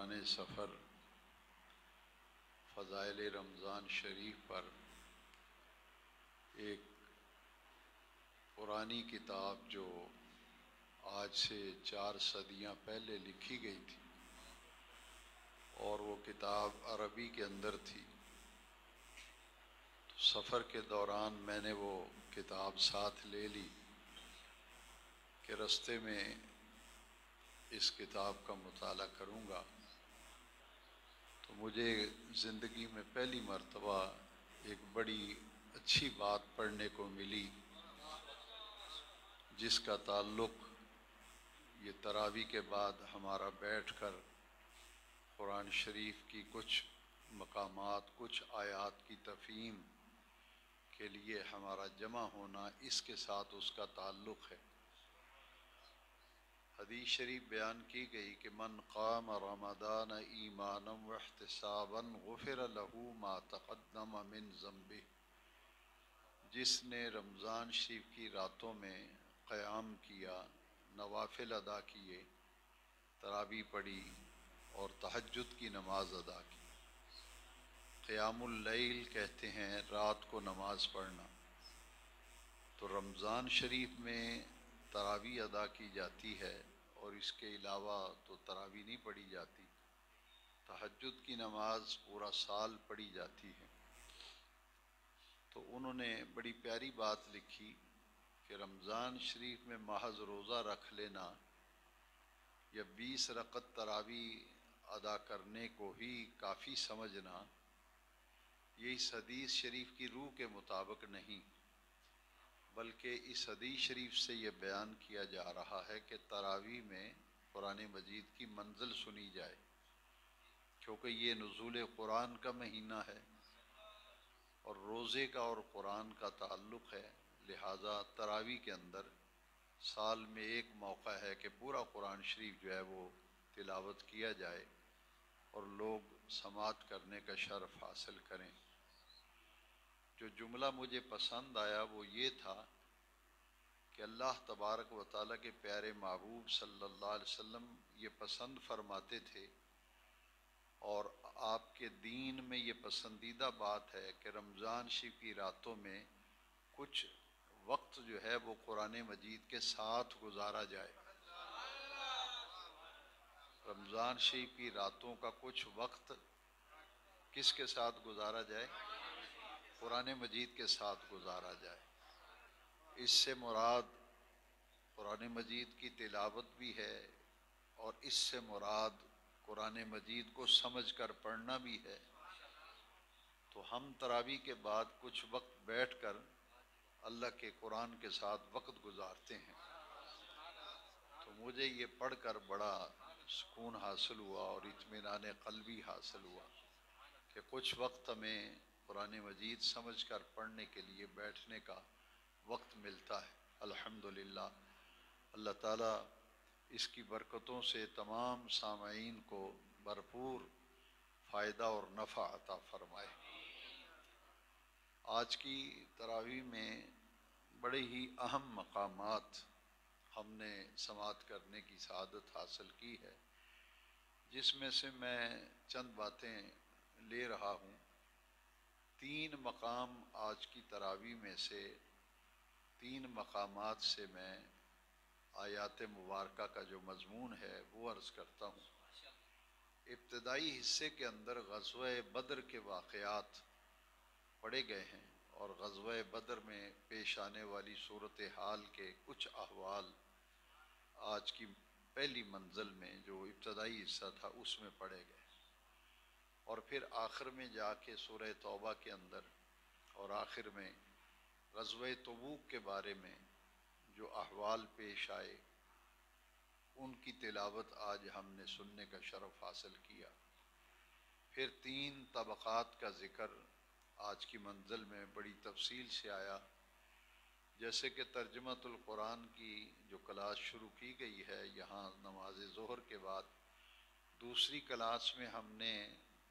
ماہران سفر فضائل رمضان شریف پر ایک پرانی کتاب جو آج سے 4 صدیاں پہلے لکھی گئی تھی اور وہ کتاب عربی کے اندر تھی، تو سفر کے دوران میں نے وہ کتاب ساتھ لے لی کہ رستے میں اس کتاب کا مطالعہ کروں گا۔ تو مجھے زندگی میں پہلی مرتبہ ایک بڑی اچھی بات پڑھنے کو ملی جس کا تعلق یہ تراویح کے بعد ہمارا بیٹھ کر قرآن شریف کی کچھ مقامات، کچھ آیات کی تفہیم کے لیے ہمارا جمع ہونا، اس کے ساتھ اس کا تعلق ہے۔ حدیث شریف بیان کی گئی کہ من قام رمضان ایمانا واحتسابا غفر له ما تقدم من ذنبہ، جس نے رمضان شریف کی راتوں میں قیام کیا، نوافل ادا کیے، تراویح پڑھی اور تہجد کی نماز ادا کی۔ قیام اللیل کہتے ہیں رات کو نماز پڑھنا، تو رمضان شریف میں تراویح ادا کی جاتی ہے اور اس کے علاوہ تو تراویح نہیں پڑھی جاتی، تہجد کی نماز پورا سال پڑھی جاتی ہے۔ تو انہوں نے بڑی پیاری بات لکھی کہ رمضان شریف میں محض روزہ رکھ لینا یا 20 رکعت تراویح ادا کرنے کو ہی کافی سمجھنا، یہ اس حدیث شریف کی روح کے مطابق نہیں، بلکہ اس حدیث شریف سے یہ بیان کیا جا رہا ہے کہ تراویح میں قرآن مجید کی منزل سنی جائے، کیونکہ یہ نزول قرآن کا مہینہ ہے اور روزے کا اور قرآن کا تعلق ہے، لہٰذا تراویح کے اندر سال میں ایک موقع ہے کہ پورا قرآن شریف جو ہے وہ تلاوت کیا جائے اور لوگ سماعت کرنے کا شرف حاصل کریں۔ جو جملہ مجھے پسند آیا وہ یہ تھا کہ اللہ تبارک و تعالیٰ کے پیارے محبوب صلی اللہ علیہ وسلم یہ پسند فرماتے تھے اور آپ کے دین میں یہ پسندیدہ بات ہے کہ رمضان شریف کی راتوں میں کچھ وقت جو ہے وہ قرآن مجید کے ساتھ گزارا جائے۔ رمضان شریف کی راتوں کا کچھ وقت کس کے ساتھ گزارا جائے؟ قرآن مجید کے ساتھ گزارا جائے۔ اس سے مراد قرآن مجید کی تلاوت بھی ہے اور اس سے مراد قرآن مجید کو سمجھ کر پڑھنا بھی ہے۔ تو ہم تراویح کے بعد کچھ وقت بیٹھ کر اللہ کے قرآن کے ساتھ وقت گزارتے ہیں، تو مجھے یہ پڑھ کر بڑا سکون حاصل ہوا اور اطمینان قلبی حاصل ہوا کہ کچھ وقت ہمیں قرآن مجید سمجھ کر پڑھنے کے لیے بیٹھنے کا وقت ملتا ہے۔ الحمدللہ، اللہ تعالیٰ اس کی برکتوں سے تمام سامعین کو بھرپور فائدہ اور نفع عطا فرمائے۔ آج کی تراویح میں بڑے ہی اہم مقامات ہم نے سماعت کرنے کی سعادت حاصل کی ہے، جس میں سے میں چند باتیں لے رہا ہوں۔ 3 مقام آج کی تراویح میں سے 3 مقامات سے میں آیات مبارکہ کا جو مضمون ہے وہ عرض کرتا ہوں۔ ابتدائی حصے کے اندر غزوہ بدر کے واقعات پڑھے گئے ہیں اور غزوہ بدر میں پیش آنے والی صورتحال کے کچھ احوال آج کی پہلی منزل میں جو ابتدائی حصہ تھا اس میں پڑھے گئے، اور پھر آخر میں جا کے سورہ توبہ کے اندر اور آخر میں غزوہ تبوک کے بارے میں جو احوال پیش آئے ان کی تلاوت آج ہم نے سننے کا شرف حاصل کیا۔ پھر 3 طبقات کا ذکر آج کی منزل میں بڑی تفصیل سے آیا، جیسے کہ ترجمۃ القرآن کی جو کلاس شروع کی گئی ہے یہاں نماز ظہر کے بعد، دوسری کلاس میں ہم نے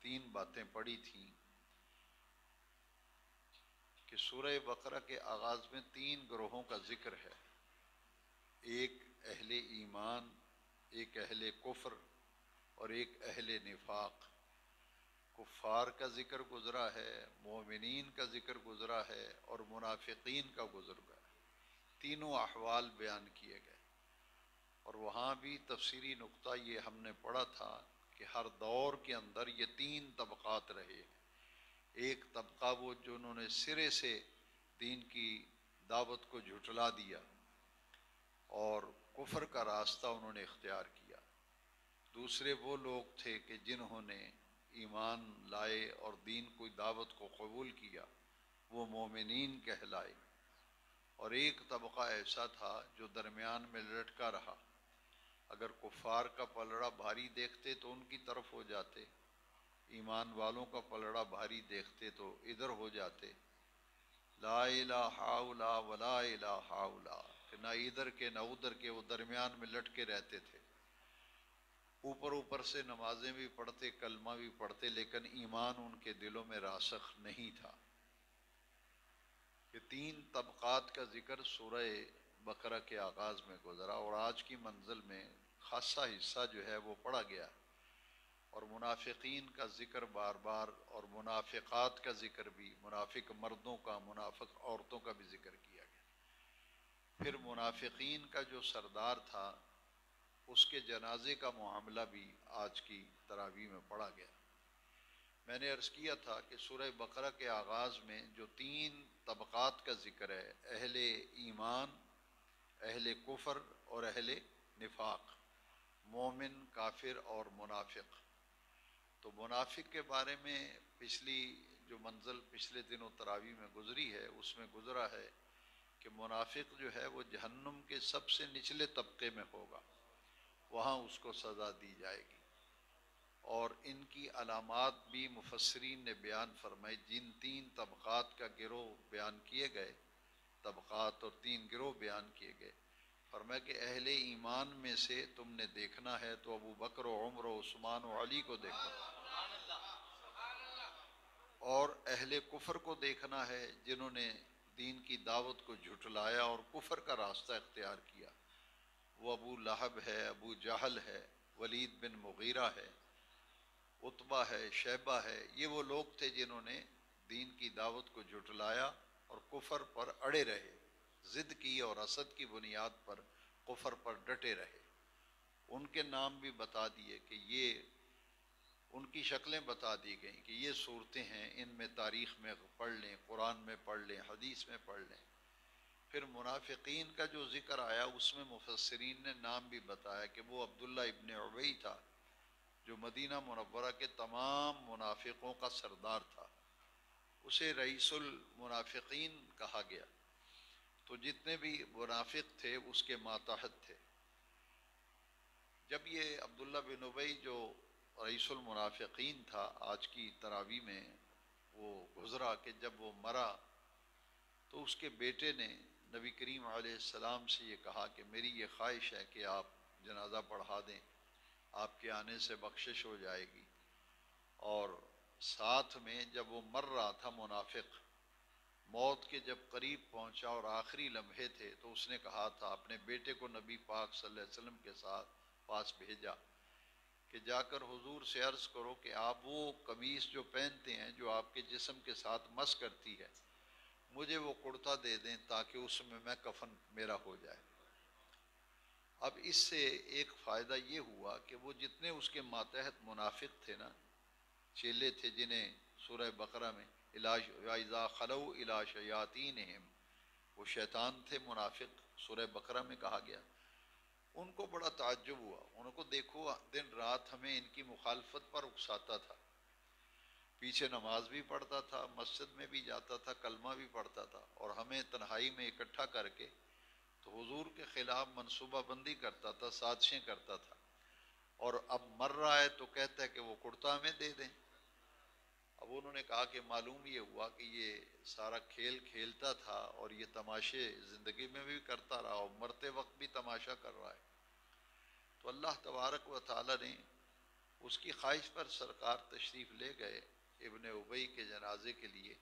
3 باتیں پڑھی تھیں کہ سورہ بقرہ کے آغاز میں 3 گروہوں کا ذکر ہے، ایک اہل ایمان، ایک اہل کفر اور ایک اہل نفاق۔ کفار کا ذکر گزرا ہے، مومنین کا ذکر گزرا ہے، اور منافقین کا گزر گیا۔ تینوں احوال بیان کیے گئے، اور وہاں بھی تفسیری نقطہ یہ ہم نے پڑھا تھا کہ ہر دور کے اندر یہ تین طبقات رہے ہیں۔ ایک طبقہ وہ جنہوں نے سرے سے دین کی دعوت کو جھٹلا دیا اور کفر کا راستہ انہوں نے اختیار کیا۔ دوسرے وہ لوگ تھے کہ جنہوں نے ایمان لائے اور دین کی دعوت کو قبول کیا، وہ مومنین کہلائے۔ اور ایک طبقہ ایسا تھا جو درمیان میں لٹکا رہا، اگر کفار کا پلڑا بھاری دیکھتے تو ان کی طرف ہو جاتے، ایمان والوں کا پلڑا بھاری دیکھتے تو ادھر ہو جاتے۔ لا الہ الا ولا الہ الا، کہ نہ ادھر کے نہ ادھر کے، وہ درمیان میں لٹکے رہتے تھے۔ اوپر اوپر سے نمازیں بھی پڑھتے، کلمہ بھی پڑھتے، لیکن ایمان ان کے دلوں میں راسخ نہیں تھا۔ یہ تین طبقات کا ذکر سورہ بقرہ کے آغاز میں گزرا، اور آج کی منزل میں خاصا حصہ جو ہے وہ پڑھا گیا، اور منافقین کا ذکر بار بار، اور منافقات کا ذکر بھی، منافق مردوں کا، منافق عورتوں کا بھی ذکر کیا گیا۔ پھر منافقین کا جو سردار تھا اس کے جنازے کا معاملہ بھی آج کی تراویح میں پڑھا گیا۔ میں نے عرض کیا تھا کہ سورہ بقرہ کے آغاز میں جو تین طبقات کا ذکر ہے، اہل ایمان، اہل کفر اور اہل نفاق، مومن، کافر اور منافق۔ تو منافق کے بارے میں پچھلی جو منزل پچھلے دنوں تراویح میں گزری ہے اس میں گزرا ہے کہ منافق جو ہے وہ جہنم کے سب سے نچلے طبقے میں ہوگا، وہاں اس کو سزا دی جائے گی۔ اور ان کی علامات بھی مفسرین نے بیان فرمائی۔ جن تین طبقات کا گروہ بیان کیے گئے، طبقات اور تین گروہ بیان کیے گئے، فرمایا کہ اہل ایمان میں سے تم نے دیکھنا ہے تو ابو بکر و عمر و عثمان و علی کو دیکھنا، اور اہل کفر کو دیکھنا ہے جنہوں نے دین کی دعوت کو جھٹلایا اور کفر کا راستہ اختیار کیا۔ وہ ابو لہب ہے، ابو جہل ہے، ولید بن مغیرہ ہے، عتبہ ہے، شیبہ ہے۔ یہ وہ لوگ تھے جنہوں نے دین کی دعوت کو جھٹلایا اور کفر پر اڑے رہے، ضد کی اور حسد کی بنیاد پر کفر پر ڈٹے رہے۔ ان کے نام بھی بتا دیے کہ یہ، ان کی شکلیں بتا دی گئیں کہ یہ صورتیں ہیں، ان میں تاریخ میں پڑھ لیں، قرآن میں پڑھ لیں، حدیث میں پڑھ لیں۔ پھر منافقین کا جو ذکر آیا اس میں مفسرین نے نام بھی بتایا کہ وہ عبداللہ ابن ابی تھا، جو مدینہ منورہ کے تمام منافقوں کا سردار تھا۔ اسے رئیس المنافقین کہا گیا۔ تو جتنے بھی منافق تھے اس کے ماتحت تھے۔ جب یہ عبداللہ بن ابی جو رئیس المنافقین تھا، آج کی تراویح میں وہ گزرا کہ جب وہ مرا تو اس کے بیٹے نے نبی کریم علیہ السلام سے یہ کہا کہ میری یہ خواہش ہے کہ آپ جنازہ پڑھا دیں، آپ کے آنے سے بخشش ہو جائے گی۔ اور ساتھ میں جب وہ مر رہا تھا منافق، موت کے جب قریب پہنچا اور آخری لمحے تھے، تو اس نے کہا تھا، اپنے بیٹے کو نبی پاک صلی اللہ علیہ وسلم کے ساتھ پاس بھیجا کہ جا کر حضور سے عرض کرو کہ آپ وہ قمیص جو پہنتے ہیں جو آپ کے جسم کے ساتھ مس کرتی ہے، مجھے وہ کرتا دے دیں تاکہ اس میں کفن میرا ہو جائے۔ اب اس سے ایک فائدہ یہ ہوا کہ وہ جتنے اس کے ماتحت منافق تھے نا، چیلے تھے، جنہیں سورہ بقرہ میں وَإِذَا خَلَوْا إِلَىٰ شَيَاطِینِهِمْ، وہ شیطان تھے منافق، سورہ بقرہ میں کہا گیا، ان کو بڑا تعجب ہوا۔ ان کو دیکھو دن رات ہمیں ان کی مخالفت پر اکساتا تھا، پیچھے نماز بھی پڑھتا تھا، مسجد میں بھی جاتا تھا، کلمہ بھی پڑھتا تھا، اور ہمیں تنہائی میں اکٹھا کر کے تو حضور کے خلاف منصوبہ بندی کرتا تھا، سازشیں کرتا تھا، اور اب مر رہا ہے تو کہتا ہے کہ وہ کرتا ہمیں دے دیں۔ اب انہوں نے کہا کہ معلوم یہ ہوا کہ یہ سارا کھیل کھیلتا تھا اور یہ تماشے زندگی میں بھی کرتا رہا اور مرتے وقت بھی تماشا کر رہا ہے۔ تو اللہ تبارک و تعالی نے اس کی خواہش پر سرکار تشریف لے گئے ابن ابی کے جنازے کے لیے۔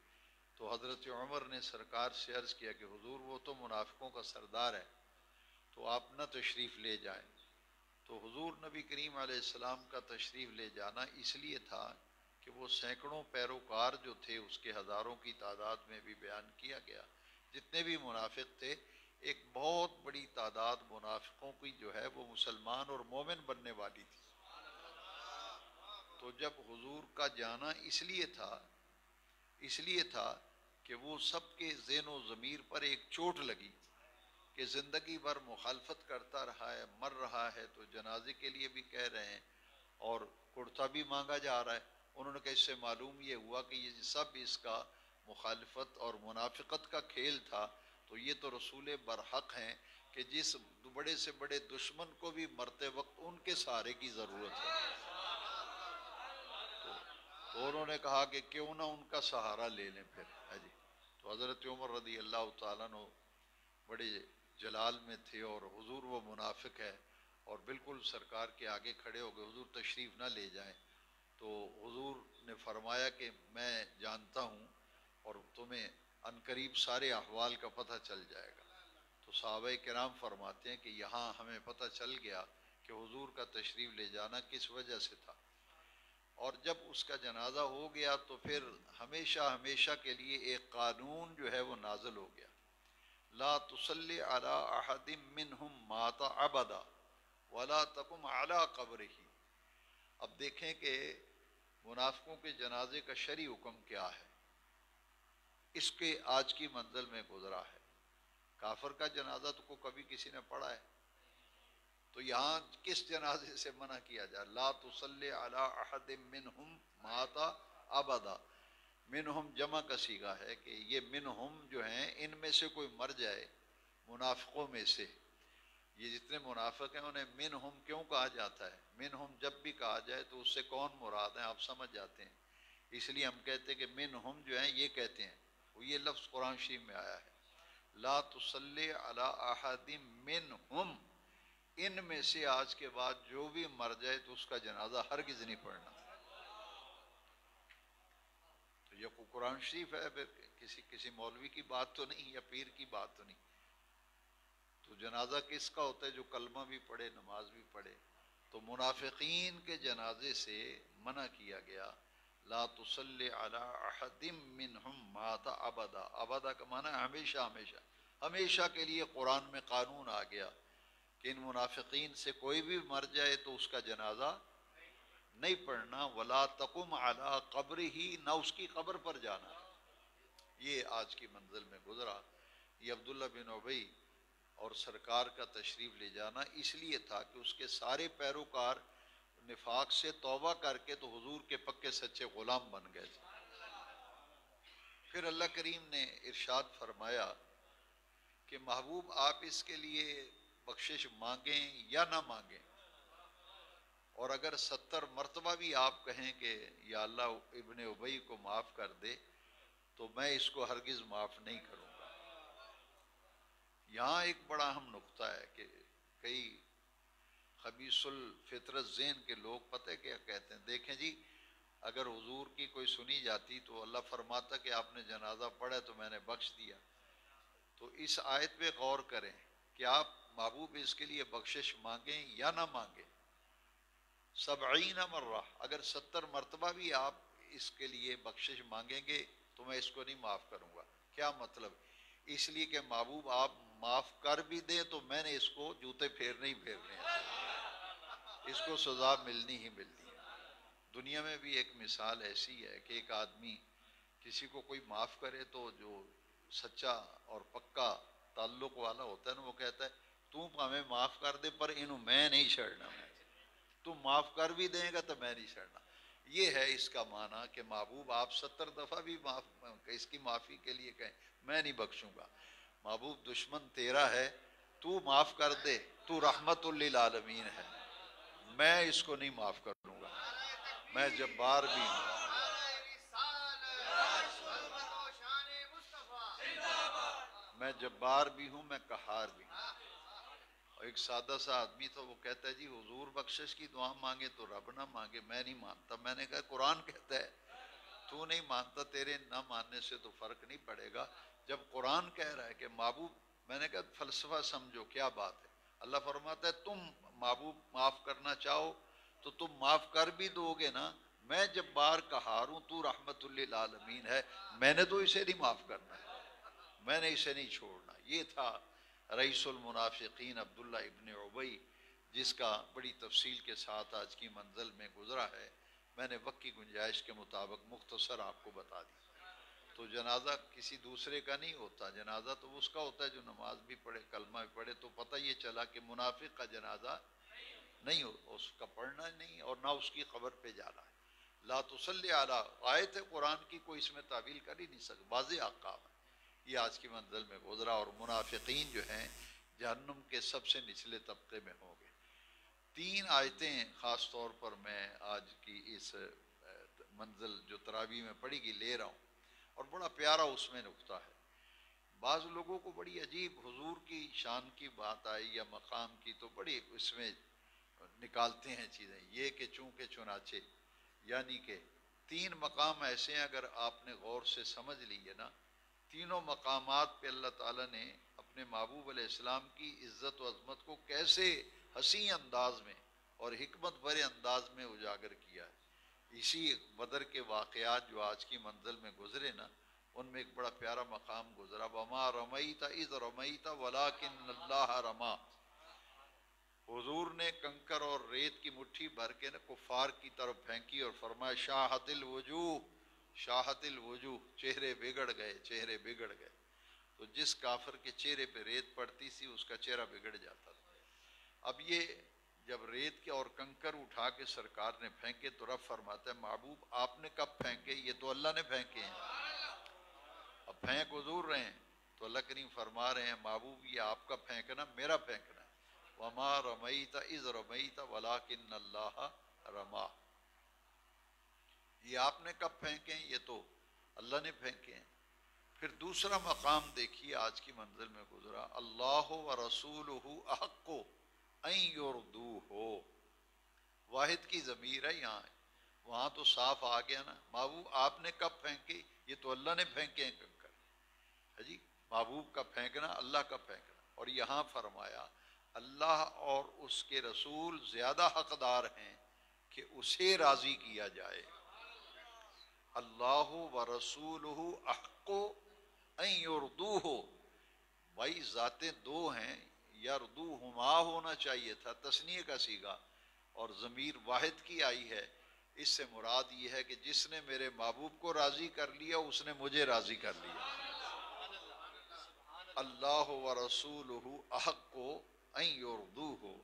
تو حضرت عمر نے سرکار سے عرض کیا کہ حضور وہ تو منافقوں کا سردار ہے، تو آپ نہ تشریف لے جائیں۔ تو حضور نبی کریم علیہ السلام کا تشریف لے جانا اس لیے تھا کہ وہ سینکڑوں پیروکار جو تھے، اس کے ہزاروں کی تعداد میں بھی بیان کیا گیا، جتنے بھی منافق تھے، ایک بہت بڑی تعداد منافقوں کی جو ہے وہ مسلمان اور مومن بننے والی تھی۔ تو جب حضور کا جانا اس لیے تھا کہ وہ سب کے ذہن و ضمیر پر ایک چوٹ لگی کہ زندگی بھر مخالفت کرتا رہا ہے، مر رہا ہے، تو جنازے کے لیے بھی کہہ رہے ہیں اور کرتا بھی مانگا جا رہا ہے۔ انہوں نے کہا اس سے معلوم یہ ہوا کہ یہ سب اس کا مخالفت اور منافقت کا کھیل تھا، تو یہ تو رسول برحق ہیں کہ جس بڑے سے بڑے دشمن کو بھی مرتے وقت ان کے سہارے کی ضرورت ہے۔ تو انہوں نے کہا کہ کیوں نہ ان کا سہارا لے لیں پھر، ہے جی۔ تو حضرت عمر رضی اللہ تعالیٰ عنہ بڑے جلال میں تھے، اور حضور وہ منافق ہے، اور بالکل سرکار کے آگے کھڑے ہو گئے، حضور تشریف نہ لے جائیں۔ تو حضور نے فرمایا کہ میں جانتا ہوں اور تمہیں عنقریب سارے احوال کا پتہ چل جائے گا۔ تو صحابہ کرام فرماتے ہیں کہ یہاں ہمیں پتہ چل گیا کہ حضور کا تشریف لے جانا کس وجہ سے تھا، اور جب اس کا جنازہ ہو گیا تو پھر ہمیشہ ہمیشہ کے لیے ایک قانون جو ہے وہ نازل ہو گیا، لا تصلی علی احد منہم مات ابدا ولا تقم علی قبرہ۔ اب دیکھیں کہ منافقوں کے جنازے کا شرعی حکم کیا ہے، اس کے آج کی منزل میں گزرا ہے۔ کافر کا جنازہ تو کبھی کسی نے پڑھا ہے، تو یہاں کس جنازے سے منع کیا جائے؟ لا تصلی علی احد منہم مات ابدا۔ منہم جمع کا صیغہ ہے کہ یہ منہم جو ہیں ان میں سے کوئی مر جائے، منافقوں میں سے، یہ جتنے منافق ہیں انہیں منہم کیوں کہا جاتا ہے؟ منہم جب بھی کہا جائے تو اس سے کون مراد ہیں آپ سمجھ جاتے ہیں، اس لیے ہم کہتے ہیں کہ منہم جو ہیں یہ کہتے ہیں، وہ یہ لفظ قرآن شریف میں آیا ہے، لا تصلی علی احد منہم، ان میں سے آج کے بعد جو بھی مر جائے تو اس کا جنازہ ہرگز نہیں پڑھنا۔ تو یہ قرآن شریف ہے، پھر کسی مولوی کی بات تو نہیں، یا پیر کی بات تو نہیں۔ تو جنازہ کس کا ہوتا ہے؟ جو کلمہ بھی پڑھے، نماز بھی پڑھے۔ تو منافقین کے جنازے سے منع کیا گیا، لا تصلی علی احد منہم مات ابدا۔ ابدا کا معنی ہے ہمیشہ ہمیشہ، ہمیشہ کے لیے قرآن میں قانون آ گیا کہ ان منافقین سے کوئی بھی مر جائے تو اس کا جنازہ نہیں پڑھنا، ولا تقم علی قبرہ، نہ اس کی قبر پر جانا۔ یہ آج کی منزل میں گزرا۔ یہ عبداللہ بن ابی اور سرکار کا تشریف لے جانا اس لیے تھا کہ اس کے سارے پیروکار نفاق سے توبہ کر کے تو حضور کے پکے سچے غلام بن گئے تھے۔ پھر اللہ کریم نے ارشاد فرمایا کہ محبوب آپ اس کے لیے بخشش مانگیں یا نہ مانگیں، اور اگر 70 مرتبہ بھی آپ کہیں کہ یا اللہ ابن ابی کو معاف کر دے تو میں اس کو ہرگز معاف نہیں کروں گا۔ یہاں ایک بڑا اہم نقطہ ہے کہ کئی خبیث الفطرت ذہن کے لوگ پتہ کیا کہتے ہیں، دیکھیں جی اگر حضور کی کوئی سنی جاتی تو اللہ فرماتا کہ آپ نے جنازہ پڑھا تو میں نے بخش دیا۔ تو اس آیت پہ غور کریں کہ آپ محبوب اس کے لیے بخشش مانگیں یا نہ مانگیں، 70 مرہ، اگر 70 مرتبہ بھی آپ اس کے لیے بخشش مانگیں گے تو میں اس کو نہیں معاف کروں گا۔ کیا مطلب؟ اس لیے کہ محبوب آپ معاف کر بھی دیں تو میں نے اس کو جوتے پھیرنے ہی پھیرنے ہیں، اس کو سزا ملنی ہی ملنی ہے۔ دنیا میں بھی ایک مثال ایسی ہے کہ ایک آدمی کسی کو کوئی معاف کرے تو جو سچا اور پکا تعلق والا ہوتا ہے نا، وہ کہتا ہے تو ہمیں معاف کر دے پر انہوں میں نہیں چھڑنا، تو معاف کر بھی دیں گا تو میں نہیں چھڑنا۔ یہ ہے اس کا معنی کہ محبوب آپ 70 دفعہ بھی اس کی معافی کے لیے کہیں میں نہیں بخشوں گا۔ محبوب دشمن تیرا ہے، تو معاف کر دے، تو رحمت للعالمین ہے، میں اس کو نہیں معاف کروں گا، میں جبار بھی ہوں، میں جبار بھی ہوں، میں قہار بھی ہوں۔ اور ایک سادہ سا آدمی تھا، وہ کہتا ہے جی حضور بخشش کی دعا مانگے تو رب نہ مانگے، میں نہیں مانتا۔ میں نے کہا قرآن کہتا ہے، تو نہیں مانتا، تیرے نہ ماننے سے تو فرق نہیں پڑے گا، جب قرآن کہہ رہا ہے کہ محبوب، میں نے کہا فلسفہ سمجھو کیا بات ہے۔ اللہ فرماتا ہے تم محبوب معاف کرنا چاہو تو تم معاف کر بھی دو گے نا، میں جبار قہار ہوں، تو رحمت للعالمین ہے، میں نے تو اسے نہیں معاف کرنا ہے، میں نے اسے نہیں چھوڑنا۔ یہ تھا رئیس المنافقین عبداللہ ابن عبی، جس کا بڑی تفصیل کے ساتھ آج کی منزل میں گزرا ہے، میں نے وقت کی گنجائش کے مطابق مختصر آپ کو بتا دی۔ تو جنازہ کسی دوسرے کا نہیں ہوتا، جنازہ تو اس کا ہوتا ہے جو نماز بھی پڑھے، کلمہ بھی پڑھے۔ تو پتہ یہ چلا کہ منافق کا جنازہ نہیں ہو، اس کا پڑھنا نہیں اور نہ اس کی قبر پہ جانا ہے۔ لا تصلی علی، آیت قرآن کی کوئی اس میں تعویل کر ہی نہیں سکتا، واضح احکام ہے۔ یہ آج کی منزل میں گزرا، اور منافقین جو ہیں جہنم کے سب سے نچلے طبقے میں ہوں گے۔ 3 آیتیں خاص طور پر میں آج کی اس منزل جو تراویح میں پڑھی گئی لے رہا ہوں، اور بڑا پیارا اس میں نکتہ ہے۔ بعض لوگوں کو بڑی عجیب حضور کی شان کی بات آئی یا مقام کی، تو بڑی اس میں نکالتے ہیں چیزیں، یہ کہ چونکہ چنانچہ، یعنی کہ 3 مقام ایسے ہیں، اگر آپ نے غور سے سمجھ لیے نا، تینوں مقامات پہ اللہ تعالیٰ نے اپنے محبوب علیہ السلام کی عزت و عظمت کو کیسے حسین انداز میں اور حکمت بھرے انداز میں اجاگر کیا ہے۔ اسی بدر کے واقعات جو آج کی منزل میں گزرے نا، ان میں ایک بڑا پیارا مقام گزرا، وَمَا رَمَيْتَ إِذْ رَمَيْتَ وَلَكِنَّ اللَّهَ رَمَا۔ حضور نے کنکر اور ریت کی مٹھی بھر کے نا کفار کی طرف پھینکی اور فرمایا شاہت الوجوہ، شاہت الوجوہ، چہرے بگڑ گئے، چہرے بگڑ گئے۔ تو جس کافر کے چہرے پہ ریت پڑتی تھی اس کا چہرہ بگڑ جاتا تھا۔ اب یہ جب ریت کے اور کنکر اٹھا کے سرکار نے پھینکے تو رب فرماتا ہے محبوب آپ نے کب پھینکے؟ یہ تو اللہ نے پھینکے ہیں، اب پھینک حضور رہے ہیں۔ تو اللہ کریم فرما رہے ہیں محبوب یہ آپ کا پھینکنا میرا پھینکنا ہے۔ وَمَا رَمَيْتَ إِذْ رَمَيْتَ وَلَكِنَّ اللَّهَ رَمَا۔ یہ آپ نے کب پھینکے ہیں؟ یہ تو اللہ نے پھینکے ہیں۔ پھر دوسرا مقام دیکھیے آج کی منزل میں گزرا، اللہ و رسولہ احق ان یردوہ، واحد کی ضمیر ہے یہاں، وہاں تو صاف آ گیا نا، محبوب آپ نے کب پھینکے؟ یہ تو اللہ نے پھینکے ہیں کنکر، جی محبوب کا پھینکنا اللہ کا پھینکنا۔ اور یہاں فرمایا اللہ اور اس کے رسول زیادہ حقدار ہیں کہ اسے راضی کیا جائے۔ اللہ و رسولہ احق ان یردوہ، بھائی ذاتیں دو ہیں، یردوہما ہونا چاہیے تھا، تثنیہ کا صیغہ، اور ضمیر واحد کی آئی ہے۔ اس سے مراد یہ ہے کہ جس نے میرے محبوب کو راضی کر لیا اس نے مجھے راضی کر لیا۔ اللہ و رسولہ احق ان یردوہ،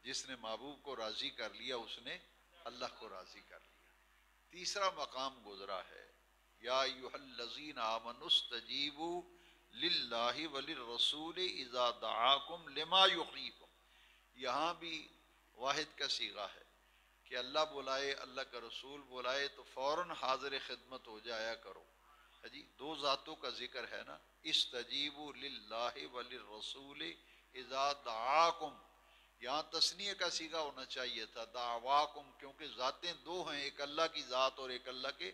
جس نے محبوب کو راضی کر لیا اس نے اللہ کو راضی کر لیا۔ تیسرا مقام گزرا ہے، یا ایھا الذین آمنوا استجیبوا للہ وللرسول اذا دعاکم لما یحییکم۔ یہاں بھی واحد کا صیغہ ہے کہ اللہ بلائے، اللہ کا رسول بلائے تو فوراً حاضر خدمت ہو جایا کرو۔ جی دو ذاتوں کا ذکر ہے نا، استجیبوا للہ وللرسول اذا دعاکم، یہاں تثنیہ کا صیغہ ہونا چاہیے تھا دعواکم، کیونکہ ذاتیں دو ہیں، ایک اللہ کی ذات اور ایک اللہ کے،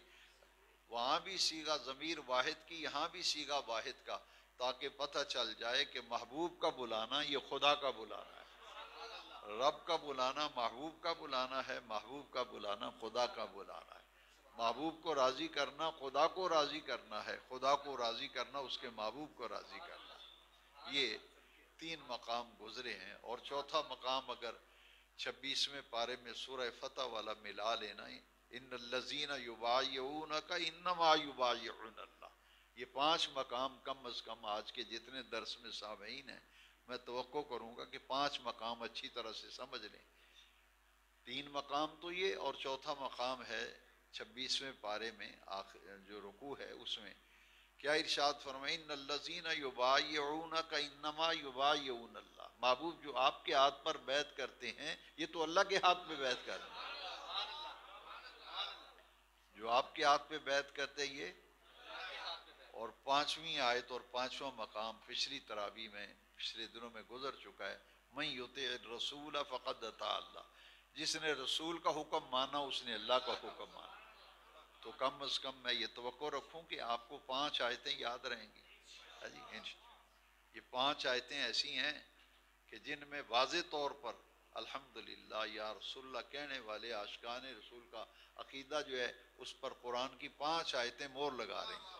وہاں بھی صیغہ ضمیر واحد کی، یہاں بھی صیغہ واحد کا، تاکہ پتہ چل جائے کہ محبوب کا بلانا یہ خدا کا بلانا ہے، رب کا بلانا محبوب کا بلانا ہے، محبوب کا بلانا خدا کا بلانا ہے۔ محبوب کو راضی کرنا خدا کو راضی کرنا ہے، خدا کو راضی کرنا اس کے محبوب کو راضی کرنا ہے۔ یہ 3 مقام گزرے ہیں، اور چوتھا مقام اگر 26ویں پارے میں سورہ فتح والا ملا لینا، ان الذین یبایعونک انما یبایعون اللہ، یہ 5 مقام کم از کم آج کے جتنے درس میں سامعین ہیں میں توقع کروں گا کہ 5 مقام اچھی طرح سے سمجھ لیں۔ 3 مقام تو یہ، اور چوتھا مقام ہے 26ویں پارے میں آخر جو رکوع ہے اس میں کیا ارشاد فرمائے، ان الذین یبایعونک انما یبایعون اللہ، محبوب جو آپ کے ہاتھ پر بیعت کرتے ہیں یہ تو اللہ کے ہاتھ پہ بیعت کرتے ہیں، جو آپ کے ہاتھ پہ بیعت کرتے ہیں یہ۔ اور 5ویں آیت اور 5واں مقام پچھلی تراویح میں پچھلے دنوں میں گزر چکا ہے، من یطع الرسول فقد اطاع اللہ، جس نے رسول کا حکم مانا اس نے اللہ کا حکم مانا۔ تو کم از کم میں یہ توقع رکھوں کہ آپ کو 5 آیتیں یاد رہیں گی۔ یہ 5 آیتیں ایسی ہیں کہ جن میں واضح طور پر الحمدللہ یا رسول اللہ کہنے والے عاشقان رسول کا عقیدہ جو ہے اس پر قرآن کی 5 آیتیں مور لگا رہی ہیں۔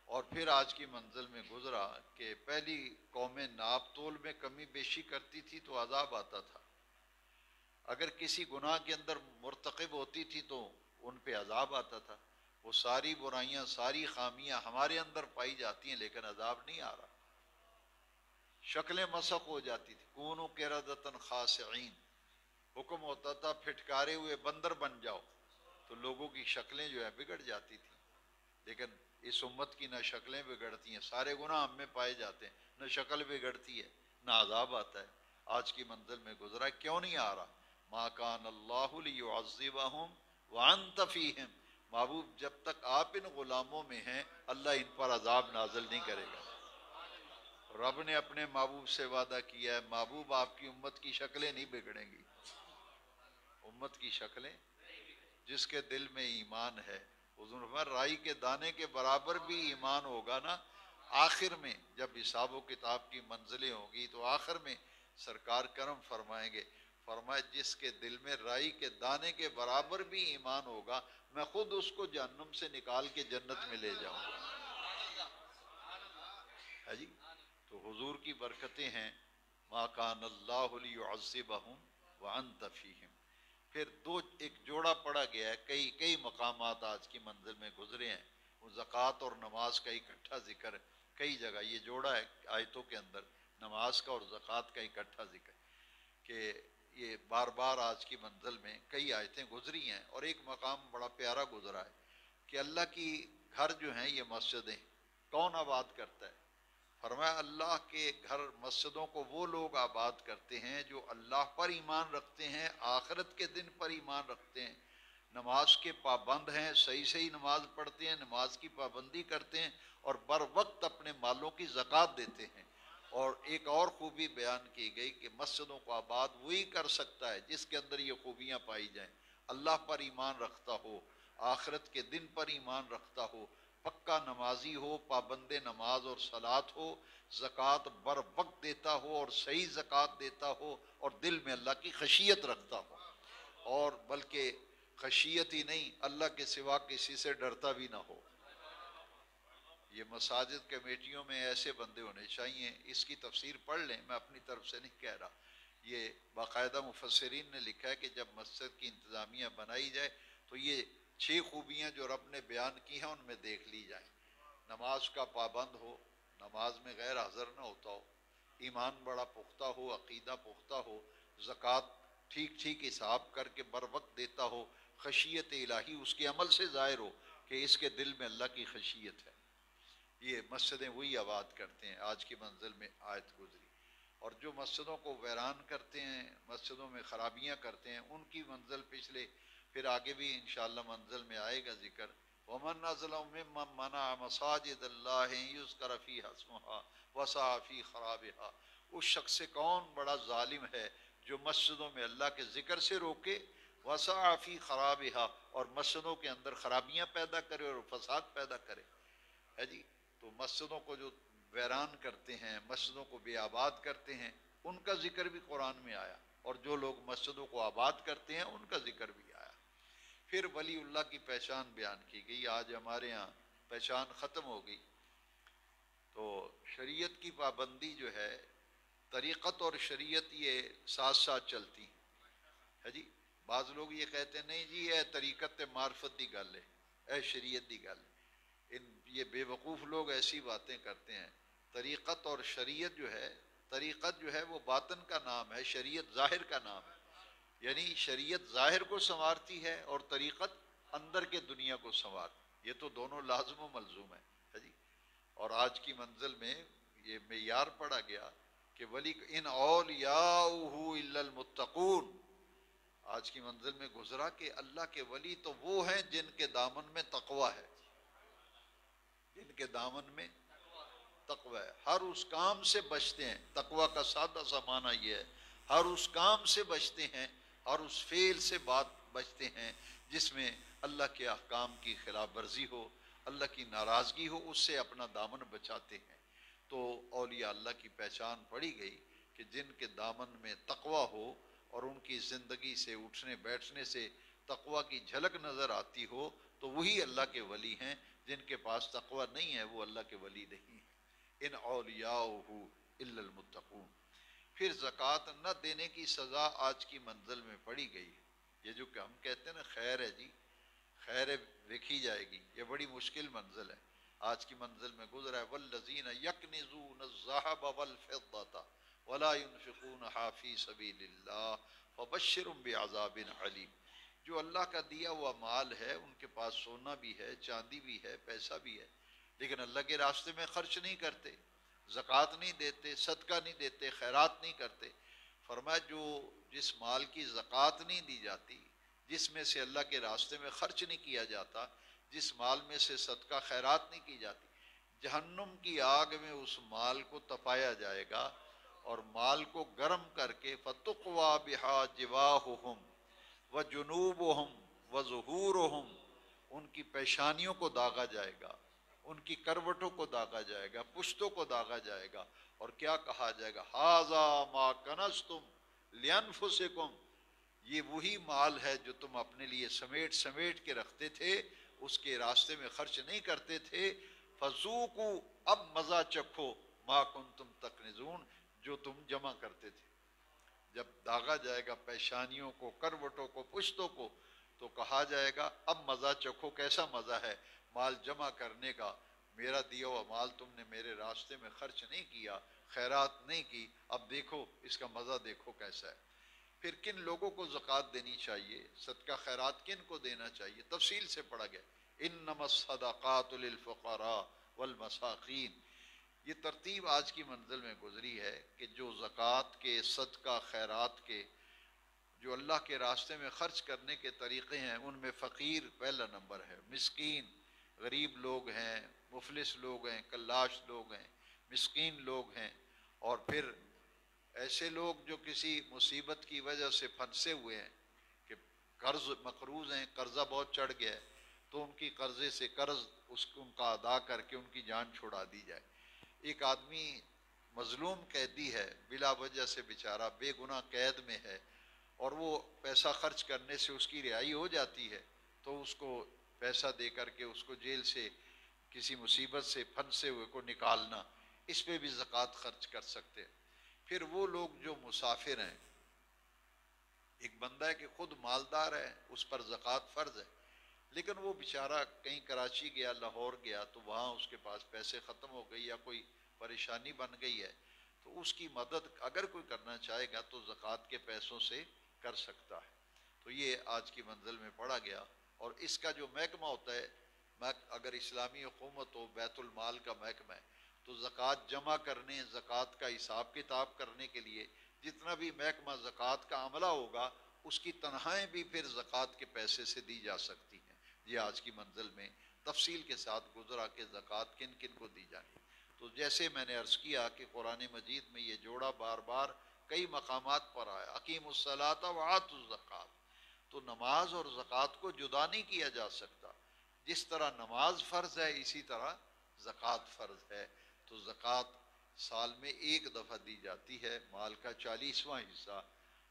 اور پھر آج کی منزل میں گزرا کہ پہلی قومیں ناپ تول میں کمی بیشی کرتی تھی تو عذاب آتا تھا، اگر کسی گناہ کے اندر مرتکب ہوتی تھی تو ان پہ عذاب آتا تھا۔ وہ ساری برائیاں ساری خامیاں ہمارے اندر پائی جاتی ہیں لیکن عذاب نہیں آ رہا، شکلیں مسخ ہو جاتی تھی۔ کونوا قردۃ خاسئین، حکم ہوتا تھا پھٹکارے ہوئے بندر بن جاؤ، تو لوگوں کی شکلیں جو ہے بگڑ جاتی تھیں۔ لیکن اس امت کی نہ شکلیں بگڑتی ہیں، سارے گناہ ہم میں پائے جاتے ہیں، نہ شکل بگڑتی ہے نہ عذاب آتا ہے۔ آج کی منزل میں گزرا کیوں نہیں آ رہا؟ ما کان اللہ لیعذبہم وانت فیہم، محبوب جب تک آپ ان غلاموں میں ہیں اللہ ان پر عذاب نازل نہیں کرے گا۔ رب نے اپنے محبوب سے وعدہ کیا ہے، محبوب آپ کی امت کی شکلیں نہیں بگڑیں گی، امت کی شکلیں، جس کے دل میں ایمان ہے، حضور فرمایا رائی کے دانے کے برابر بھی ایمان ہوگا نا، آخر میں جب حساب و کتاب کی منزلیں ہوں گی تو آخر میں سرکار کرم فرمائیں گے، فرمایا جس کے دل میں رائی کے دانے کے برابر بھی ایمان ہوگا میں خود اس کو جہنم سے نکال کے جنت میں لے جاؤں گا۔ ہے جی، تو حضور کی برکتیں ہیں۔ ما کان اللہ لیعذبہم وانت فیہم۔ پھر ایک جوڑا پڑا گیا ہے، کئی مقامات آج کی منزل میں گزرے ہیں، وہ زکوٰۃ اور نماز کا اکٹھا ذکر ہے کئی جگہ، یہ جوڑا ہے آیتوں کے اندر نماز کا اور زکوٰۃ کا اکٹھا ذکر کہ یہ بار بار آج کی منزل میں کئی آیتیں گزری ہیں۔ اور ایک مقام بڑا پیارا گزرا ہے کہ اللہ کی گھر جو ہیں یہ مسجدیں کون آباد کرتا ہے؟ فرمایا اللہ کے گھر مسجدوں کو وہ لوگ آباد کرتے ہیں جو اللہ پر ایمان رکھتے ہیں، آخرت کے دن پر ایمان رکھتے ہیں، نماز کے پابند ہیں، صحیح نماز پڑھتے ہیں، نماز کی پابندی کرتے ہیں اور بر وقت اپنے مالوں کی زکوٰۃ دیتے ہیں۔ اور ایک اور خوبی بیان کی گئی کہ مسجدوں کو آباد وہی کر سکتا ہے جس کے اندر یہ خوبیاں پائی جائیں، اللہ پر ایمان رکھتا ہو، آخرت کے دن پر ایمان رکھتا ہو، پکا نمازی ہو، پابند نماز اور صلاۃ ہو، زکوٰۃ بر وقت دیتا ہو اور صحیح زکوٰۃ دیتا ہو اور دل میں اللہ کی خشیت رکھتا ہو، اور بلکہ خشیت ہی نہیں اللہ کے سوا کسی سے ڈرتا بھی نہ ہو۔ یہ مساجد کمیٹیوں میں ایسے بندے ہونے چاہیے، اس کی تفسیر پڑھ لیں، میں اپنی طرف سے نہیں کہہ رہا، یہ باقاعدہ مفسرین نے لکھا ہے کہ جب مسجد کی انتظامیہ بنائی جائے تو یہ 6 خوبیاں جو رب نے بیان کی ہیں ان میں دیکھ لی جائیں۔ نماز کا پابند ہو، نماز میں غیر حاضر نہ ہوتا ہو، ایمان بڑا پختہ ہو، عقیدہ پختہ ہو، زکوٰۃ ٹھیک حساب کر کے بر وقت دیتا ہو، خشیت الہی اس کے عمل سے ظاہر ہو کہ اس کے دل میں اللہ کی خشیت ہے۔ یہ مسجدیں وہی آباد کرتے ہیں۔ آج کی منزل میں آیت گزری، اور جو مسجدوں کو ویران کرتے ہیں، مسجدوں میں خرابیاں کرتے ہیں، ان کی منزل پچھلے پھر آگے بھی انشاءاللہ منزل میں آئے گا ذکر۔ وَمَنْ أَظْلَمُ مِمَّنْ مَنَعَ مَسَاجِدَ اللَّهِ يُذْكَرَ فِيهَا اسْمُهُ وَسَعَىٰ فِي خَرَابِهَا، اس شخص سے کون بڑا ظالم ہے جو مسجدوں میں اللہ کے ذکر سے روکے، وَسَعَىٰ فِي خَرَابِهَا، اور مسجدوں کے اندر خرابیاں پیدا کرے اور فساد پیدا کرے۔ ہے جی، تو مسجدوں کو جو ویران کرتے ہیں، مسجدوں کو بے آباد کرتے ہیں، ان کا ذکر بھی قرآن میں آیا، اور جو لوگ مسجدوں کو آباد کرتے ہیں ان کا ذکر بھی آیا۔ پھر ولی اللہ کی پہچان بیان کی گئی۔ آج ہمارے ہاں پہچان ختم ہو گئی، تو شریعت کی پابندی جو ہے، طریقت اور شریعت یہ ساتھ ساتھ چلتی ہے جی۔ بعض لوگ یہ کہتے ہیں نہیں جی اے طریقت تے معرفت دی گل ہے، اے شریعت دی گل ہے۔ یہ بے وقوف لوگ ایسی باتیں کرتے ہیں۔ طریقت اور شریعت جو ہے، طریقت جو ہے وہ باطن کا نام ہے، شریعت ظاہر کا نام ہے، یعنی شریعت ظاہر کو سنوارتی ہے اور طریقت اندر کے دنیا کو سنوار، یہ تو دونوں لازم و ملزوم ہے جی۔ اور آج کی منزل میں یہ معیار پڑھا گیا کہ ولی ان اولیاؤہ الا المتقون، آج کی منزل میں گزرا کہ اللہ کے ولی تو وہ ہیں جن کے دامن میں تقوی ہے، جن کے دامن میں تقوی ہے، ہر اس کام سے بچتے ہیں۔ تقوی کا سادہ سا معنی یہ ہے ہر اس کام سے بچتے ہیں، ہر اس فعل سے بچتے ہیں جس میں اللہ کے احکام کی خلاف ورزی ہو، اللہ کی ناراضگی ہو، اس سے اپنا دامن بچاتے ہیں۔ تو اولیاء اللہ کی پہچان پڑھی گئی کہ جن کے دامن میں تقوی ہو اور ان کی زندگی سے اٹھنے بیٹھنے سے تقوی کی جھلک نظر آتی ہو تو وہی اللہ کے ولی ہیں. جن کے پاس تقوی نہیں ہے وہ اللہ کے ولی نہیں ہیں. ان اولیاءہ الا المتقون. پھر زکوٰۃ نہ دینے کی سزا آج کی منزل میں پڑی گئی ہے. یہ جو کہ ہم کہتے ہیں نا خیر ہے جی، خیر دیکھی جائے گی، یہ بڑی مشکل منزل ہے. آج کی منزل میں گزرا ہے والذین یکنزون الذھب والفضة ولا ينفقونها فی سبیل اللہ فبشرهم بعذاب علیم. جو اللہ کا دیا ہوا مال ہے، ان کے پاس سونا بھی ہے، چاندی بھی ہے، پیسہ بھی ہے، لیکن اللہ کے راستے میں خرچ نہیں کرتے، زکوٰۃ نہیں دیتے، صدقہ نہیں دیتے، خیرات نہیں کرتے. فرمایا جس مال کی زکوٰۃ نہیں دی جاتی، جس میں سے اللہ کے راستے میں خرچ نہیں کیا جاتا، جس مال میں سے صدقہ خیرات نہیں کی جاتی، جہنم کی آگ میں اس مال کو تپایا جائے گا اور مال کو گرم کر کے فَتُقْوَى بِهَا جِبَاهُهُمْ وَجُنُوبُهُمْ وَظُهُورُهُمْ. ان کی پیشانیوں کو داغا جائے گا، ان کی کروٹوں کو داغا جائے گا، پشتوں کو داغا جائے گا، اور کیا کہا جائے گا ہَذَا مَا كَنَزْتُمْ لِأَنفُسِكُمْ. یہ وہی مال ہے جو تم اپنے لیے سمیٹ سمیٹ کے رکھتے تھے، اس کے راستے میں خرچ نہیں کرتے تھے. فَذُوقُوا. اب مزہ چکھو مَا كُنْتُمْ تَكْنِزُونَ، جو تم جمع کرتے تھے. جب داغا جائے گا پیشانیوں کو، کروٹوں کو، پشتوں کو، تو کہا جائے گا اب مزہ چکھو. کیسا مزہ ہے مال جمع کرنے کا؟ میرا دیا ہوا مال تم نے میرے راستے میں خرچ نہیں کیا، خیرات نہیں کی، اب دیکھو اس کا مزہ دیکھو کیسا ہے. پھر کن لوگوں کو زکوٰۃ دینی چاہیے، صدقہ خیرات کن کو دینا چاہیے، تفصیل سے پڑھا گیا. انما الصدقات للفقراء والمساکین. یہ ترتیب آج کی منزل میں گزری ہے کہ جو زکوٰۃ کے، صدقہ خیرات کے، جو اللہ کے راستے میں خرچ کرنے کے طریقے ہیں، ان میں فقیر پہلا نمبر ہے. مسکین، غریب لوگ ہیں، مفلس لوگ ہیں، کلاش لوگ ہیں، مسکین لوگ ہیں. اور پھر ایسے لوگ جو کسی مصیبت کی وجہ سے پھنسے ہوئے ہیں کہ قرض مقروض ہیں، قرضہ بہت چڑھ گیا ہے، تو ان کی قرضے سے قرض ان کا ادا کر کے ان کی جان چھڑا دی جائے. ایک آدمی مظلوم قیدی ہے، بلا وجہ سے بیچارہ بے گناہ قید میں ہے، اور وہ پیسہ خرچ کرنے سے اس کی رہائی ہو جاتی ہے، تو اس کو پیسہ دے کر کے اس کو جیل سے، کسی مصیبت سے پھنسے ہوئے کو نکالنا، اس پہ بھی زکوٰۃ خرچ کر سکتے ہیں. پھر وہ لوگ جو مسافر ہیں، ایک بندہ ہے کہ خود مالدار ہے، اس پر زکوٰۃ فرض ہے، لیکن وہ بیچارہ کہیں کراچی گیا، لاہور گیا، تو وہاں اس کے پاس پیسے ختم ہو گئی یا کوئی پریشانی بن گئی ہے، تو اس کی مدد اگر کوئی کرنا چاہے گا تو زکوٰۃ کے پیسوں سے کر سکتا ہے. تو یہ آج کی منزل میں پڑھا گیا. اور اس کا جو محکمہ ہوتا ہے، اگر اسلامی حکومت ہو، بیت المال کا محکمہ ہے، تو زکوٰۃ جمع کرنے، زکوٰۃ کا حساب کتاب کرنے کے لیے جتنا بھی محکمہ زکوٰۃ کا عملہ ہوگا، اس کی تنخواہیں بھی پھر زکوٰۃ کے پیسے سے دی جا سکتی ہیں. یہ آج کی منزل میں تفصیل کے ساتھ گزرا کہ زکوٰۃ کن کن کو دی جانی. تو جیسے میں نے عرض کیا کہ قرآن مجید میں یہ جوڑا بار بار کئی مقامات پر آیا، اقیموا الصلاۃ وآتوا الزکوٰۃ. تو نماز اور زکوٰۃ کو جدا نہیں کیا جا سکتا. جس طرح نماز فرض ہے، اسی طرح زکوٰۃ فرض ہے. تو زکوٰۃ سال میں ایک دفعہ دی جاتی ہے، مال کا 40واں حصہ.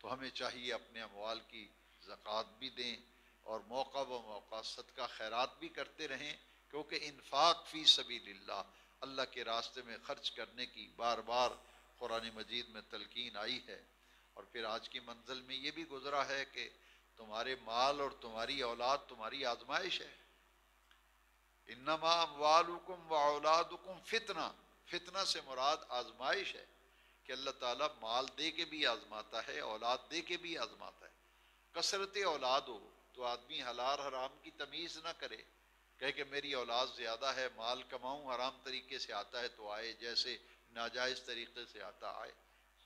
تو ہمیں چاہیے اپنے اموال کی زکوٰۃ بھی دیں اور موقع و موقع صدقہ خیرات بھی کرتے رہیں، کیونکہ انفاق فی سبیل اللہ، اللہ کے راستے میں خرچ کرنے کی بار بار قرآن مجید میں تلقین آئی ہے. اور پھر آج کی منزل میں یہ بھی گزرا ہے کہ تمہارے مال اور تمہاری اولاد تمہاری آزمائش ہے. انما اموالکم واولادکم فتنہ. فتنہ سے مراد آزمائش ہے کہ اللہ تعالیٰ مال دے کے بھی آزماتا ہے، اولاد دے کے بھی آزماتا ہے. کثرت اولاد ہو تو آدمی حلال حرام کی تمیز نہ کرے، کہے کہ میری اولاد زیادہ ہے، مال کماؤں، حرام طریقے سے آتا ہے تو آئے، جیسے ناجائز طریقے سے آتا آئے.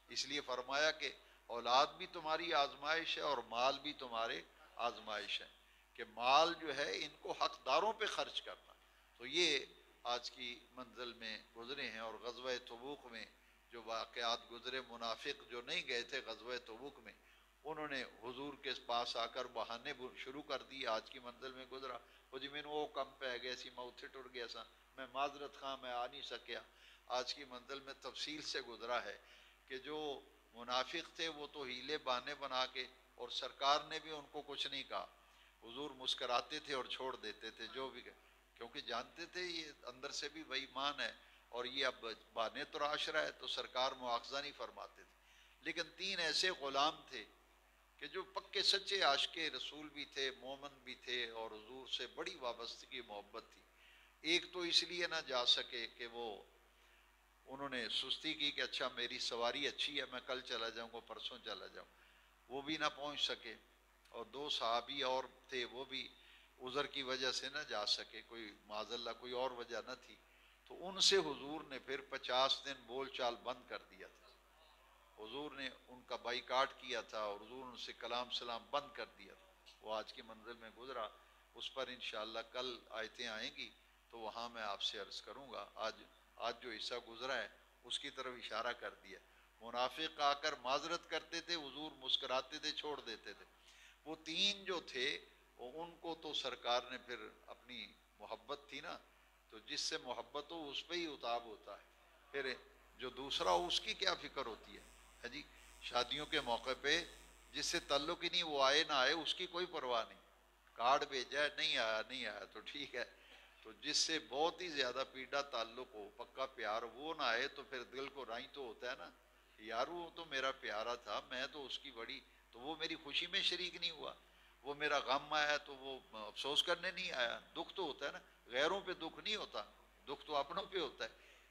اس لیے فرمایا کہ اولاد بھی تمہاری آزمائش ہے اور مال بھی تمہارے آزمائش ہے، کہ مال جو ہے ان کو حقداروں پہ خرچ کرنا. تو یہ آج کی منزل میں گزرے ہیں. اور غزوہ تبوک میں جو واقعات گزرے، منافق جو نہیں گئے تھے غزوہ تبوک میں، انہوں نے حضور کے پاس آ کر بہانے شروع کر دی. آج کی منزل میں گزرا، وہ جی مینوں وہ کم پہ گیا سی، میں اتھے ٹر گیا سا، میں معذرت خواہ، میں آ نہیں سکیا. آج کی منزل میں تفصیل سے گزرا ہے کہ جو منافق تھے وہ تو ہیلے بہانے بنا کے، اور سرکار نے بھی ان کو کچھ نہیں کہا، حضور مسکراتے تھے اور چھوڑ دیتے تھے جو بھی، کیونکہ جانتے تھے یہ اندر سے بھی بے ایمان ہے اور یہ اب بہانے تراش رہا ہے، تو سرکار مواخذہ نہیں فرماتے تھے۔ لیکن 3 ایسے غلام تھے کہ جو پکے سچے عاشق رسول بھی تھے، مومن بھی تھے، اور حضور سے بڑی وابستگی محبت تھی۔ ایک تو اس لیے نہ جا سکے کہ وہ انہوں نے سستی کی کہ اچھا میری سواری اچھی ہے، میں کل چلا جاؤں گا، پرسوں چلا جاؤں، وہ بھی نہ پہنچ سکے، اور 2 صحابی اور تھے وہ بھی عذر کی وجہ سے نہ جا سکے، کوئی معاذ اللہ کوئی اور وجہ نہ تھی، تو ان سے حضور نے پھر 50 دن بول چال بند کر دیا تھا۔ حضور نے ان کا بائیکاٹ کیا تھا اور حضور ان سے کلام سلام بند کر دیا تھا۔ وہ آج کی منزل میں گزرا، اس پر انشاءاللہ کل آیتیں آئیں گی تو وہاں میں آپ سے عرض کروں گا۔ آج جو حصہ گزرا ہے اس کی طرف اشارہ کر دیا۔ منافق آ کر معذرت کرتے تھے، حضور مسکراتے تھے، چھوڑ دیتے تھے۔ وہ 3 جو تھے ان کو تو سرکار نے پھر اپنی محبت تھی نا، تو جس سے محبت ہو اس پہ ہی اتاب ہوتا ہے، پھر جو دوسرا ہو اس کی کیا فکر ہوتی ہے جی۔ شادیوں کے موقع پہ جس سے تعلق ہی نہیں، وہ آئے نہ آئے اس کی کوئی پرواہ نہیں، کارڈ بھیجا ہے، نہیں آیا تو ٹھیک ہے، تو جس سے بہت ہی زیادہ پیڑا تعلق ہو، پکا پیار، وہ نہ آئے تو پھر دل کو رائیں تو ہوتا ہے نا، یار وہ تو میرا پیارا تھا، میں تو اس کی بڑی، تو وہ میری خوشی میں شریک نہیں ہوا، وہ میرا غم آیا تو وہ افسوس کرنے نہیں آیا، دکھ تو ہوتا ہے نا، غیروں پہ دکھ نہیں ہوتا، دکھ تو اپنوں پہ ہوتا ہے۔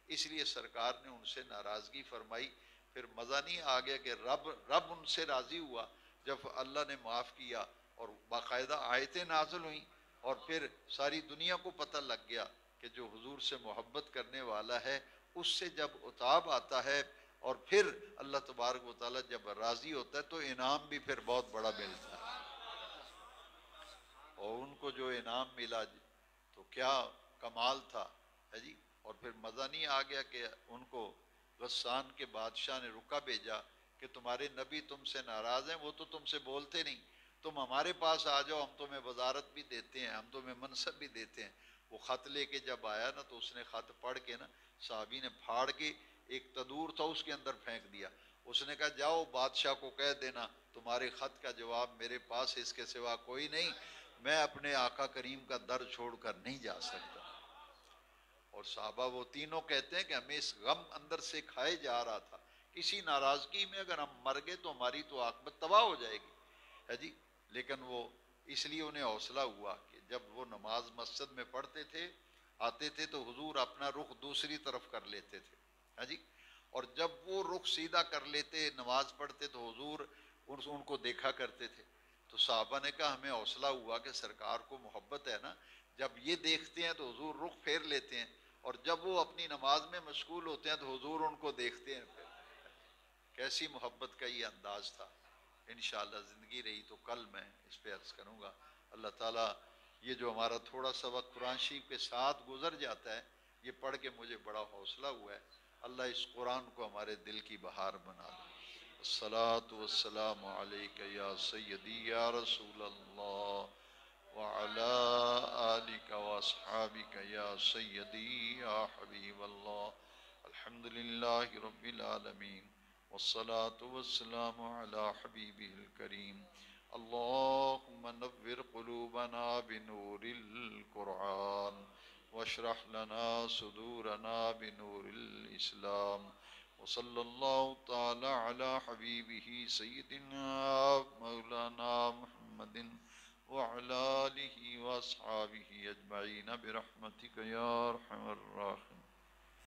اس لیے سرکار نے ان سے ناراضگی فرمائی، پھر مزہ نہیں آ گیا کہ رب ان سے راضی ہوا جب اللہ نے معاف کیا اور باقاعدہ آیتیں نازل ہوئیں، اور پھر ساری دنیا کو پتہ لگ گیا کہ جو حضور سے محبت کرنے والا ہے اس سے جب عتاب آتا ہے، اور پھر اللہ تبارک و تعالیٰ جب راضی ہوتا ہے تو انعام بھی پھر بہت بڑا ملتا ہے، اور ان کو جو انعام ملا تو کیا کمال تھا ہے جی۔ اور پھر مزہ نہیں آ گیا کہ ان کو غسان کے بادشاہ نے رکا بھیجا کہ تمہارے نبی تم سے ناراض ہیں، وہ تو تم سے بولتے نہیں، تم ہمارے پاس آ جاؤ، ہم تمہیں وزارت بھی دیتے ہیں، ہم تمہیں منصب بھی دیتے ہیں۔ وہ خط لے کے جب آیا نا تو اس نے خط پڑھ کے نا صحابی نے پھاڑ کے ایک تندور تھا اس کے اندر پھینک دیا، اس نے کہا جاؤ بادشاہ کو کہہ دینا تمہارے خط کا جواب میرے پاس اس کے سوا کوئی نہیں، میں اپنے آقا کریم کا در چھوڑ کر نہیں جا سکتا۔ اور صحابہ وہ تینوں کہتے ہیں کہ ہمیں اس غم اندر سے کھائے جا رہا تھا، کسی ناراضگی میں اگر ہم مر گئے تو ہماری تو عاقبت تباہ ہو جائے گی ہے جی۔ لیکن وہ اس لیے انہیں حوصلہ ہوا کہ جب وہ نماز مسجد میں پڑھتے تھے آتے تھے تو حضور اپنا رخ دوسری طرف کر لیتے تھے ہے جی، اور جب وہ رخ سیدھا کر لیتے نماز پڑھتے تو حضور ان کو دیکھا کرتے تھے۔ تو صحابہ نے کہا ہمیں حوصلہ ہوا کہ سرکار کو محبت ہے نا، جب یہ دیکھتے ہیں تو حضور رخ پھیر لیتے ہیں، اور جب وہ اپنی نماز میں مشغول ہوتے ہیں تو حضور ان کو دیکھتے ہیں۔ پھر کیسی محبت کا یہ انداز تھا۔ انشاءاللہ زندگی رہی تو کل میں اس پہ عرض کروں گا۔ اللہ تعالیٰ یہ جو ہمارا تھوڑا سا وقت قرآن شریف کے ساتھ گزر جاتا ہے یہ پڑھ کے مجھے بڑا حوصلہ ہوا ہے، اللہ اس قرآن کو ہمارے دل کی بہار بنا دے۔ الصلاۃ والسلام علیک یا سیدی یا رسول اللہ وعلی آلک واصحابک یا سیدی یا حبیب اللہ، الحمدللہ رب العالمین والصلاة والسلام على حبیبہ الکریم، اللہم نور قلوبنا بنور القرآن واشرح لنا صدورنا بنور الاسلام، وصلی اللہ تعالی علی حبیبہ سیدنا مولانا محمد وعلى آلہ واصحابہ اجمعین برحمتک یا ارحم الراحمین۔